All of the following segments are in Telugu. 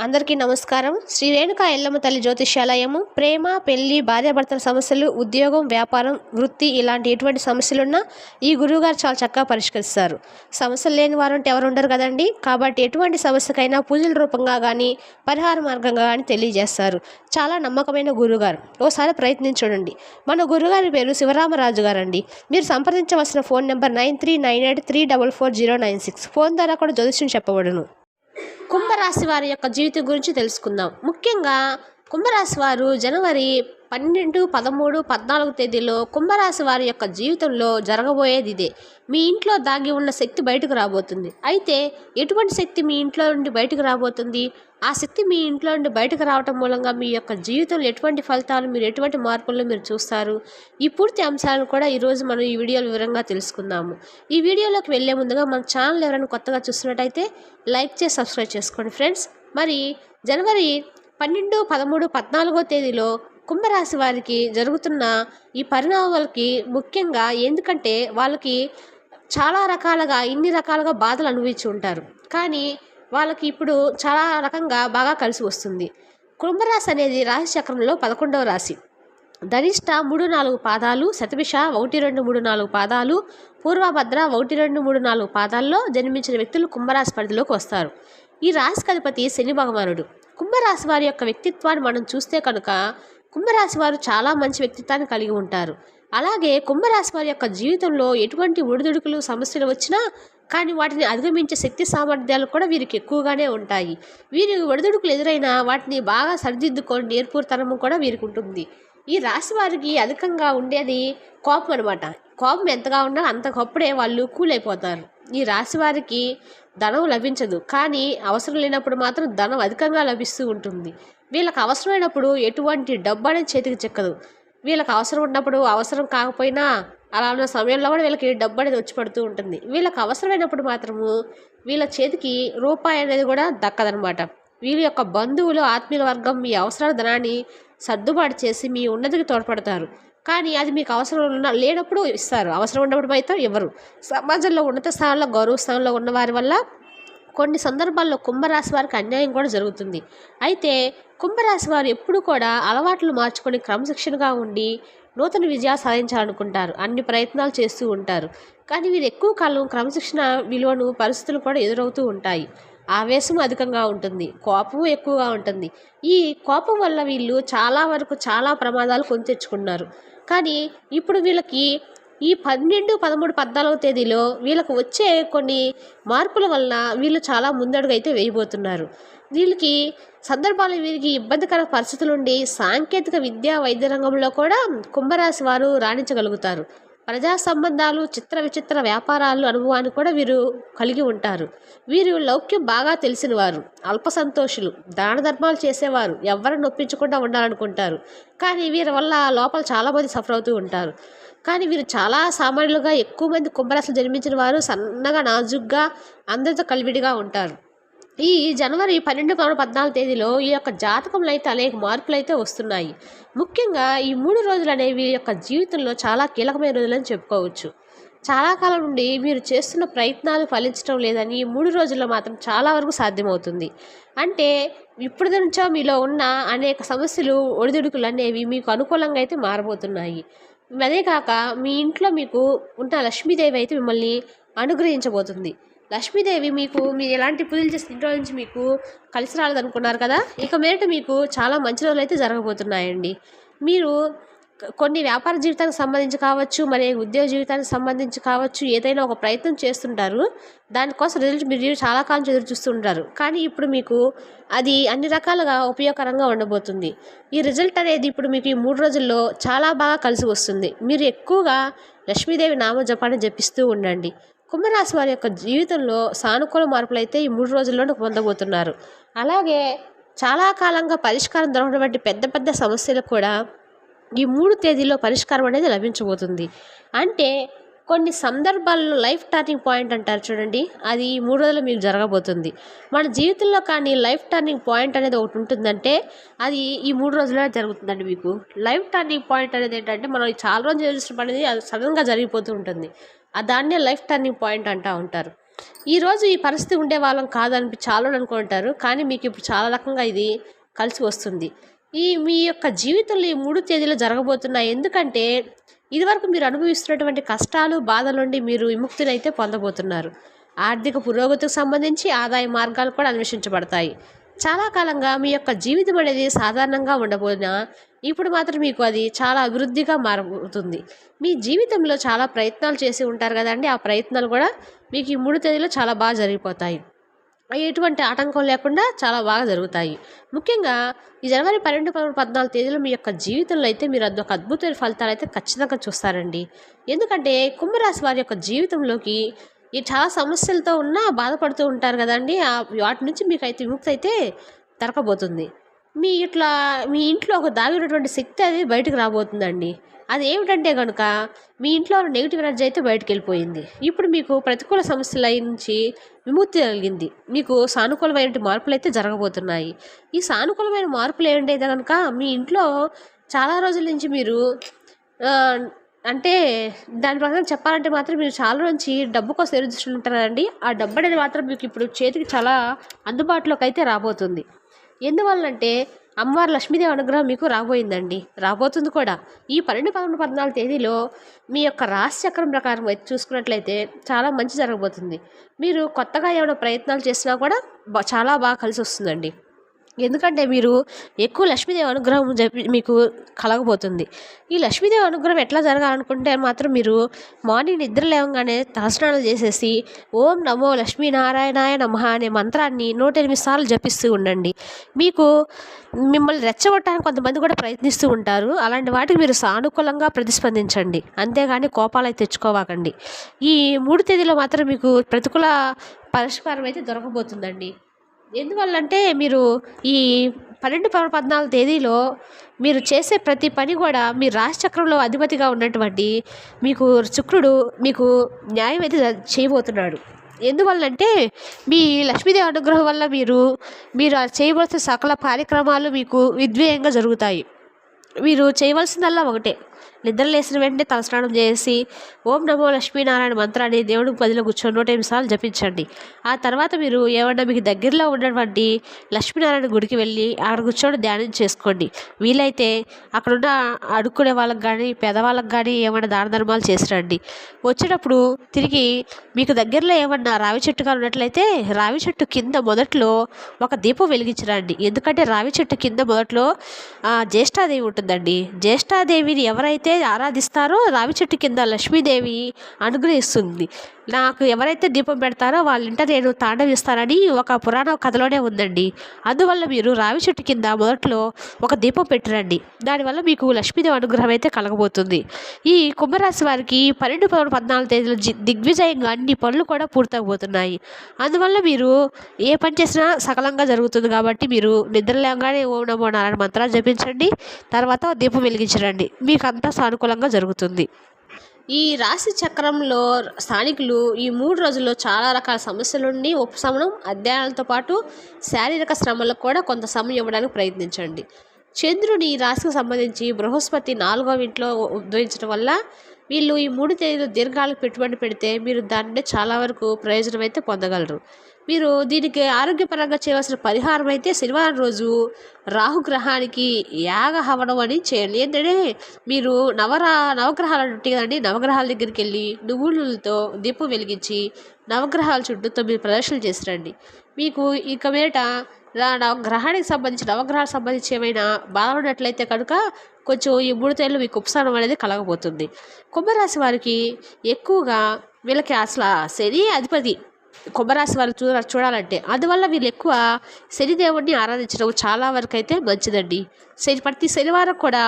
అందరికీ నమస్కారం. శ్రీ రేణుకా ఎల్లమ్మ తల్లి జ్యోతిష్యాలయము ప్రేమ, పెళ్లి, భార్యాభర్తల సమస్యలు, ఉద్యోగం, వ్యాపారం, వృత్తి ఇలాంటి ఎటువంటి సమస్యలున్నా ఈ గురువుగారు చాలా చక్కగా పరిష్కరిస్తారు. సమస్యలు లేని వారంటే ఎవరు ఉండరు కదండి. కాబట్టి ఎటువంటి సమస్యకైనా పూజల రూపంగా కానీ పరిహార మార్గంగా కానీ తెలియజేస్తారు. చాలా నమ్మకమైన గురువుగారు. ఓసారి ప్రయత్నించి చూడండి. మన గురుగారి పేరు శివరామరాజు గారండి. మీరు సంప్రదించవలసిన ఫోన్ నెంబర్ 9398344096. ఫోన్ ద్వారా కూడా జ్యోతిష్యం చెప్పబడును. కుంభరాశి వారి యొక్క జీవితం గురించి తెలుసుకుందాం. ముఖ్యంగా కుంభరాశి వారు జనవరి 12, 13, 14 తేదీలో కుంభరాశి వారి యొక్క జీవితంలో జరగబోయేది ఇదే. మీ ఇంట్లో దాగి ఉన్న శక్తి బయటకు రాబోతుంది. అయితే ఎటువంటి శక్తి మీ ఇంట్లో నుండి బయటకు రాబోతుంది? ఆ శక్తి మీ ఇంట్లో నుండి బయటకు రావటం మూలంగా మీ యొక్క జీవితంలో ఎటువంటి ఫలితాలు, మీరు ఎటువంటి మార్పులను మీరు చూస్తారు? ఈ పూర్తి అంశాలను కూడా ఈరోజు మనం ఈ వీడియోలో వివరంగా తెలుసుకుందాము. ఈ వీడియోలోకి వెళ్ళే ముందుగా మన ఛానల్ ఎవరైనా కొత్తగా చూస్తున్నట్టయితే లైక్ చేసి సబ్స్క్రైబ్ చేసుకోండి ఫ్రెండ్స్. మరి జనవరి 12, 13, 14 తేదీలో కుంభరాశి వారికి జరుగుతున్న ఈ పరిణామాలకి ముఖ్యంగా ఎందుకంటే వాళ్ళకి చాలా రకాలుగా ఇన్ని రకాలుగా బాధలు అనుభవించి ఉంటారు. కానీ వాళ్ళకి ఇప్పుడు చాలా రకంగా బాగా కలిసి వస్తుంది. కుంభరాశి అనేది రాశి చక్రంలో 11వ రాశి. ధనిష్ట 3, 4 పాదాలు, శతభిష 1, 2, 3, 4 పాదాలు, పూర్వభద్ర 1, 2, 3, 4 పాదాల్లో జన్మించిన వ్యక్తులు కుంభరాశి పరిధిలోకి వస్తారు. ఈ రాశికి అధిపతి శని భగవానుడు. కుంభరాశి వారి యొక్క వ్యక్తిత్వాన్ని మనం చూస్తే కనుక కుంభరాశి వారు చాలా మంచి వ్యక్తిత్వాన్ని కలిగి ఉంటారు. అలాగే కుంభరాశి వారి యొక్క జీవితంలో ఎటువంటి ఒడిదుడుకులు, సమస్యలు వచ్చినా కానీ వాటిని అధిగమించే శక్తి సామర్థ్యాలు కూడా వీరికి ఎక్కువగానే ఉంటాయి. వీరి ఒడిదుడుకులు ఎదురైనా వాటిని బాగా సరిదిద్దుకొని నేర్పుతనము కూడా వీరికి ఉంటుంది. ఈ రాశి వారికి అధికంగా ఉండేది కోపం అనమాట. కోపం ఎంతగా ఉన్నా అంతకప్పుడే వాళ్ళు కూలైపోతారు. ఈ రాశి వారికి ధనం లభించదు, కానీ అవసరం లేనప్పుడు మాత్రం ధనం అధికంగా లభిస్తూ ఉంటుంది. వీళ్ళకి అవసరమైనప్పుడు ఎటువంటి డబ్బు అనేది చేతికి చిక్కదు. వీళ్ళకి అవసరం ఉన్నప్పుడు, అవసరం కాకపోయినా అలా ఉన్న సమయంలో కూడా వీళ్ళకి డబ్బు అనేది వచ్చి పడుతూ ఉంటుంది. వీళ్ళకి అవసరమైనప్పుడు మాత్రము వీళ్ళ చేతికి రూపాయి అనేది కూడా దక్కదనమాట. వీళ్ళ యొక్క బంధువులు, ఆత్మీయుల వర్గం మీ అవసరాల ధనాన్ని సర్దుబాటు చేసి మీ ఉన్నతికి తోడ్పడతారు. కానీ అది మీకు అవసరం లేనప్పుడు ఇస్తారు, అవసరం ఉన్నప్పుడు అయితే ఇవ్వరు. సమాజంలో ఉన్నత స్థానంలో, గౌరవ స్థానంలో ఉన్న వారి వల్ల కొన్ని సందర్భాల్లో కుంభరాశి వారికి అన్యాయం కూడా జరుగుతుంది. అయితే కుంభరాశి వారు ఎప్పుడు కూడా అలవాట్లు మార్చుకొని క్రమశిక్షణగా ఉండి నూతన విజయాలు సాధించాలనుకుంటారు. అన్ని ప్రయత్నాలు చేస్తూ ఉంటారు. కానీ వీరు ఎక్కువ కాలం క్రమశిక్షణ విలువను పరిస్థితులు కూడా ఎదురవుతూ ఉంటాయి. ఆవేశం అధికంగా ఉంటుంది, కోపము ఎక్కువగా ఉంటుంది. ఈ కోపం వల్ల వీళ్ళు చాలా వరకు చాలా ప్రమాదాలు కొని తెచ్చుకున్నారు. కానీ ఇప్పుడు వీళ్ళకి ఈ 12, 13, 14 తేదీలో వీళ్ళకు వచ్చే కొన్ని మార్పుల వలన వీళ్ళు చాలా ముందడుగు అయితే వేయబోతున్నారు. వీళ్ళకి సందర్భాలు వీరికి ఇబ్బందికర పరిస్థితులుండి సాంకేతిక విద్యా, వైద్య రంగంలో కూడా కుంభరాశి వారు రాణించగలుగుతారు. ప్రజా సంబంధాలు, చిత్ర విచిత్ర వ్యాపారాలు అనుభవాన్ని కూడా వీరు కలిగి ఉంటారు. వీరు లౌక్యం బాగా తెలిసిన వారు, అల్ప సంతోషులు, దాన ధర్మాలు చేసేవారు, ఎవరిని నొప్పించకుండా ఉండాలనుకుంటారు. కానీ వీరి వల్ల లోపల చాలామంది సఫర్ అవుతూ ఉంటారు. కానీ వీరు చాలా సామాన్యులుగా, ఎక్కువ మంది కుంభరాశిలో జన్మించిన వారు సన్నగా, నాజుగ్గా, అందరితో కలివిడిగా ఉంటారు. ఈ జనవరి 12, 14 తేదీలో ఈ యొక్క జాతకంలో అయితే అనేక మార్పులు అయితే వస్తున్నాయి. ముఖ్యంగా ఈ 3 రోజులు అనేవి యొక్క జీవితంలో చాలా కీలకమైన రోజులని చెప్పుకోవచ్చు. చాలా కాలం నుండి మీరు చేస్తున్న ప్రయత్నాలు ఫలించడం లేదని ఈ 3 రోజుల్లో మాత్రం చాలా వరకు సాధ్యమవుతుంది. అంటే ఇప్పుడు నుంచో మీలో ఉన్న అనేక సమస్యలు, ఒడిదుడుకులు అనేవి మీకు అనుకూలంగా అయితే మారబోతున్నాయి. అదే కాక మీ ఇంట్లో మీకు ఉన్న లక్ష్మీదేవి అయితే మిమ్మల్ని అనుగ్రహించబోతుంది. లక్ష్మీదేవి మీకు మీరు ఎలాంటి పూజలు చేసిన ఇంట్లో నుంచి మీకు కలిసి రాలేదనుకున్నారు కదా, ఇక మీదట మీకు చాలా మంచి రోజులు అయితే జరగబోతున్నాయండి. మీరు కొన్ని వ్యాపార జీవితానికి సంబంధించి కావచ్చు, మరి ఉద్యోగ జీవితానికి సంబంధించి కావచ్చు, ఏదైనా ఒక ప్రయత్నం చేస్తుంటారు. దానికోసం రిజల్ట్ మీరు చాలా కాలం ఎదురు చూస్తుంటారు. కానీ ఇప్పుడు మీకు అది అన్ని రకాలుగా ఉపయోగకరంగా ఉండబోతుంది. ఈ రిజల్ట్ అనేది ఇప్పుడు మీకు ఈ 3 రోజుల్లో చాలా బాగా కలిసి వస్తుంది. మీరు ఎక్కువగా లక్ష్మీదేవి నామ జపాన్ని జపిస్తూ ఉండండి. కుంభరాశి వారి యొక్క జీవితంలో సానుకూల మార్పులు అయితే ఈ 3 రోజుల్లోనే పొందబోతున్నారు. అలాగే చాలా కాలంగా పరిష్కారం దొరకటువంటి పెద్ద పెద్ద సమస్యలకు కూడా ఈ 3 తేదీల్లో పరిష్కారం అనేది లభించబోతుంది. అంటే కొన్ని సందర్భాల్లో లైఫ్ టర్నింగ్ పాయింట్ అంటారు చూడండి, అది ఈ 3 రోజుల్లో మీకు జరగబోతుంది. మన జీవితంలో కానీ లైఫ్ టర్నింగ్ పాయింట్ అనేది ఒకటి ఉంటుందంటే అది ఈ 3 రోజుల్లో జరుగుతుందండి. మీకు లైఫ్ టర్నింగ్ పాయింట్ అనేది ఏంటంటే మనం చాలా రోజులు చేసిన పని అది సడన్గా జరిగిపోతూ ఉంటుంది. దాన్నే లైఫ్ టర్నింగ్ పాయింట్ అంటూ ఉంటారు. ఈరోజు ఈ పరిస్థితి ఉండే వాళ్ళం కాదని చాలా అనుకుంటారు, కానీ మీకు ఇప్పుడు చాలా రకంగా ఇది కలిసి వస్తుంది. మీ యొక్క జీవితంలో ఈ 3 తేదీలు జరగబోతున్నాయి. ఎందుకంటే ఇదివరకు మీరు అనుభవిస్తున్నటువంటి కష్టాలు, బాధల నుండి మీరు విముక్తినైతే పొందబోతున్నారు. ఆర్థిక పురోగతికి సంబంధించి ఆదాయ మార్గాలు కూడా అన్వేషించబడతాయి. చాలా కాలంగా మీ యొక్క జీవితం అనేది సాధారణంగా ఉండబోయినా ఇప్పుడు మాత్రం మీకు అది చాలా అభివృద్ధిగా మారబోతుంది. మీ జీవితంలో చాలా ప్రయత్నాలు చేసి ఉంటారు కదండి, ఆ ప్రయత్నాలు కూడా మీకు ఈ 3 తేదీలో చాలా బాగా జరిగిపోతాయి. ఎటువంటి ఆటంకం లేకుండా చాలా బాగా జరుగుతాయి. ముఖ్యంగా ఈ జనవరి 12, 13, 14 తేదీలో మీ యొక్క జీవితంలో అయితే మీరు అదొక అద్భుతమైన ఫలితాలు అయితే ఖచ్చితంగా చూస్తారండి. ఎందుకంటే కుంభరాశి వారి యొక్క జీవితంలోకి ఈ చాలా సమస్యలతో ఉన్నా బాధపడుతూ ఉంటారు కదండి, వాటి నుంచి మీకు అయితే విముక్తి అయితే దొరకబోతుంది. మీ ఇంట్లో ఒక దాగినటువంటి శక్తి అది బయటకు రాబోతుందండి. అది ఏమిటంటే కనుక మీ ఇంట్లో నెగిటివ్ ఎనర్జీ అయితే బయటకు వెళ్ళిపోయింది. ఇప్పుడు మీకు ప్రతికూల సమస్యల నుంచి విముక్తి కలిగింది. మీకు సానుకూలమైన మార్పులు అయితే జరగబోతున్నాయి. ఈ సానుకూలమైన మార్పులు ఏంటంటే కనుక మీ ఇంట్లో చాలా రోజుల నుంచి మీరు అంటే దాని ప్రకారం చెప్పాలంటే మాత్రం మీరు చాలా నుంచి డబ్బు కోసం ఎదురు చూస్తుంటారండి. ఆ డబ్బు అనేది మాత్రం మీకు ఇప్పుడు చేతికి చాలా అందుబాటులోకి అయితే రాబోతుంది. ఎందువల్లంటే అమ్మవారు లక్ష్మీదేవి అనుగ్రహం మీకు రాబోయిందండి, రాబోతుంది కూడా. ఈ 12, 13, 14 తేదీలో మీ యొక్క రాశి చక్రం ప్రకారం అయితే చూసుకున్నట్లయితే చాలా మంచి జరగబోతుంది. మీరు కొత్తగా ఏమైనా ప్రయత్నాలు చేసినా కూడా చాలా బాగా కలిసి వస్తుందండి. ఎందుకంటే మీరు ఎక్కువ లక్ష్మీదేవి అనుగ్రహం మీకు కలగబోతుంది. ఈ లక్ష్మీదేవి అనుగ్రహం ఎట్లా జరగాలనుకుంటే మాత్రం మీరు మార్నింగ్ నిద్ర లేవగానే తలస్నానం చేసేసి ఓం నమో లక్ష్మీనారాయణాయ నమః అనే మంత్రాన్ని 108 సార్లు జపిస్తూ ఉండండి. మిమ్మల్ని రెచ్చగొట్టడానికి కొంతమంది కూడా ప్రయత్నిస్తూ ఉంటారు. అలాంటి వాటికి మీరు సానుకూలంగా ప్రతిస్పందించండి, అంతేగాని కోపాలు అయితే తెచ్చుకోవాకండి. ఈ 3 తేదీలో మాత్రం మీకు ప్రతికూల పరిష్కారం అయితే దొరకబోతుందండి. ఎందువల్లంటే మీరు ఈ 12, 14 తేదీలో మీరు చేసే ప్రతి పని కూడా మీ రాశి చక్రంలో అధిపతిగా ఉన్నటువంటి మీకు శుక్రుడు మీకు న్యాయం అయితే చేయబోతున్నాడు. ఎందువల్లంటే మీ లక్ష్మీదేవి అనుగ్రహం వల్ల మీరు చేయవలసిన సకల కార్యక్రమాలు మీకు విద్వేయంగా జరుగుతాయి. మీరు చేయవలసిందల్లా ఒకటే, నిద్ర లేచిన వెంటనే తలస్నానం చేసి ఓం నమో లక్ష్మీనారాయణ మంత్రాన్ని దేవుడి గదిలో కూర్చొని 108 సార్లు జపించండి. ఆ తర్వాత మీరు ఏమన్నా మీకు దగ్గరలో ఉన్నటువంటి లక్ష్మీనారాయణ గుడికి వెళ్ళి అక్కడ కూర్చొని ధ్యానం చేసుకోండి. వీలైతే అక్కడున్న అడుక్కునే వాళ్ళకి కానీ పేదవాళ్ళకి కానీ ఏమైనా దాన ధర్మాలు చేసి రండి. వచ్చేటప్పుడు తిరిగి మీకు దగ్గరలో ఏమన్నా రావి చెట్టుగా ఉన్నట్లయితే రావి చెట్టు కింద మొదట్లో ఒక దీపం వెలిగించరండి. ఎందుకంటే రావి చెట్టు కింద మొదట్లో జ్యేష్ఠాదేవి ఉంటుందండి. జ్యేష్ఠాదేవిని ఎవరైతే ఆరాధిస్తారో రావి చెట్టు కింద లక్ష్మీదేవి అనుగ్రహిస్తుంది. నాకు ఎవరైతే దీపం పెడతారో వాళ్ళ ఇంట నేను తాండవిస్తానని ఒక పురాణ కథలోనే ఉందండి. అందువల్ల మీరు రావి చెట్టు కింద మొదట్లో ఒక దీపం పెట్టిరండి. దానివల్ల మీకు లక్ష్మీదేవి అనుగ్రహం అయితే కలగబోతుంది. ఈ కుంభరాశి వారికి 12, 13, 14 తేదీలు దిగ్విజయంగా అన్ని పనులు కూడా పూర్తవబోతున్నాయి. అందువల్ల మీరు ఏ పని చేసినా సకలంగా జరుగుతుంది. కాబట్టి మీరు నిద్రలేగానే ఓం నమో నారాయణ మంత్రాలు జపించండి, తర్వాత దీపం వెలిగించరండి, మీకు అంతా సానుకూలంగా జరుగుతుంది. ఈ రాశి చక్రంలో స్థానికులు ఈ 3 రోజుల్లో చాలా రకాల సమస్యల నుండి ఉపశమనం, అధ్యయనాలతో పాటు శారీరక శ్రమలకు కూడా కొంత సమయం ఇవ్వడానికి ప్రయత్నించండి. చంద్రుని ఈ రాశికి సంబంధించి బృహస్పతి 4వ ఇంట్లో ఉద్భవించడం వల్ల వీళ్ళు ఈ 3 తేదీలు దీర్ఘకాలిక పెట్టుబడి పెడితే మీరు దాన్ని చాలా వరకు ప్రయోజనం అయితే పొందగలరు. మీరు దీనికి ఆరోగ్యపరంగా చేయవలసిన పరిహారం అయితే శనివారం రోజు రాహుగ్రహానికి యాగ హవనం అని చేయండి. ఏంటంటే మీరు నవగ్రహాలు ఉంటాయి కదండి, నవగ్రహాల దగ్గరికి వెళ్ళి నువ్వులతో దీపం వెలిగించి నవగ్రహాల చుట్టూ 9 ప్రదర్శనలు చేసి రండి. మీకు ఇక మీదట నవగ్రహానికి సంబంధించి ఏమైనా బాధ ఉన్నట్లయితే కనుక కొంచెం ఈ 3 తేదీలు మీకు ఉపశమనం అనేది కలగబోతుంది. కుంభరాశి వారికి ఎక్కువగా వీళ్ళకి అసలు శని అధిపతి కుంభరాశి వారు చూడాలంటే, అందువల్ల వీళ్ళు ఎక్కువ శనిదేవుడిని ఆరాధించడం చాలా వరకు అయితే మంచిదండి. ప్రతి శనివారం కూడా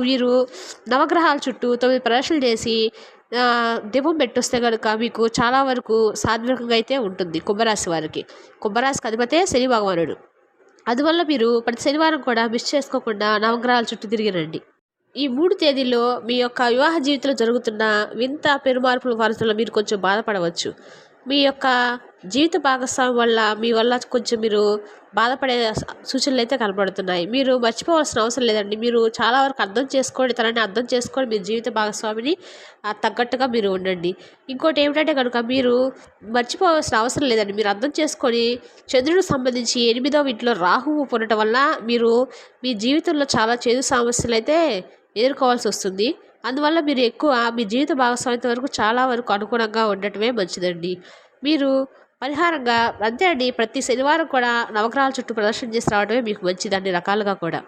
మీరు నవగ్రహాల చుట్టూ 9 ప్రదర్శనలు చేసి దీపం పెట్టొస్తే కనుక మీకు చాలా వరకు సాత్వికంగా అయితే ఉంటుంది. కుంభరాశి వారికి కుంభరాశికి అధిపతే శని భగవానుడు. అందువల్ల మీరు ప్రతి శనివారం కూడా మిస్ చేసుకోకుండా నవగ్రహాల చుట్టూ తిరిగిరండి. ఈ 3 తేదీల్లో మీ యొక్క వివాహ జీవితంలో జరుగుతున్న వింత పెరుమార్పుల వరుసలో మీరు కొంచెం బాధపడవచ్చు. మీ యొక్క జీవిత భాగస్వామి వల్ల మీ వల్ల కొంచెం మీరు బాధపడే సూచనలు అయితే కనబడుతున్నాయి. మీరు మర్చిపోవాల్సిన అవసరం లేదండి. మీరు చాలా వరకు అర్థం చేసుకోండి, తనని అర్థం చేసుకొని మీ జీవిత భాగస్వామిని తగ్గట్టుగా మీరు ఉండండి. ఇంకోటి ఏమిటంటే కనుక మీరు మర్చిపోవాల్సిన అవసరం లేదండి. మీరు అర్థం చేసుకొని చంద్రుడికి సంబంధించి 8వ ఇంట్లో రాహువు ఉండటం వల్ల మీరు మీ జీవితంలో చాలా చేదు సమస్యలు అయితే ఎదుర్కోవాల్సి వస్తుంది. అందువల్ల మీరు ఎక్కువ మీ జీవిత భాగస్వామితో వరకు చాలా వరకు అనుగుణంగా ఉండటమే మంచిదండి. మీరు పరిహారంగా అంతే అండి, ప్రతి శనివారం కూడా నవగ్రహాల చుట్టూ ప్రదర్శన చేసి రావడమే మీకు మంచిది అన్ని రకాలుగా కూడా.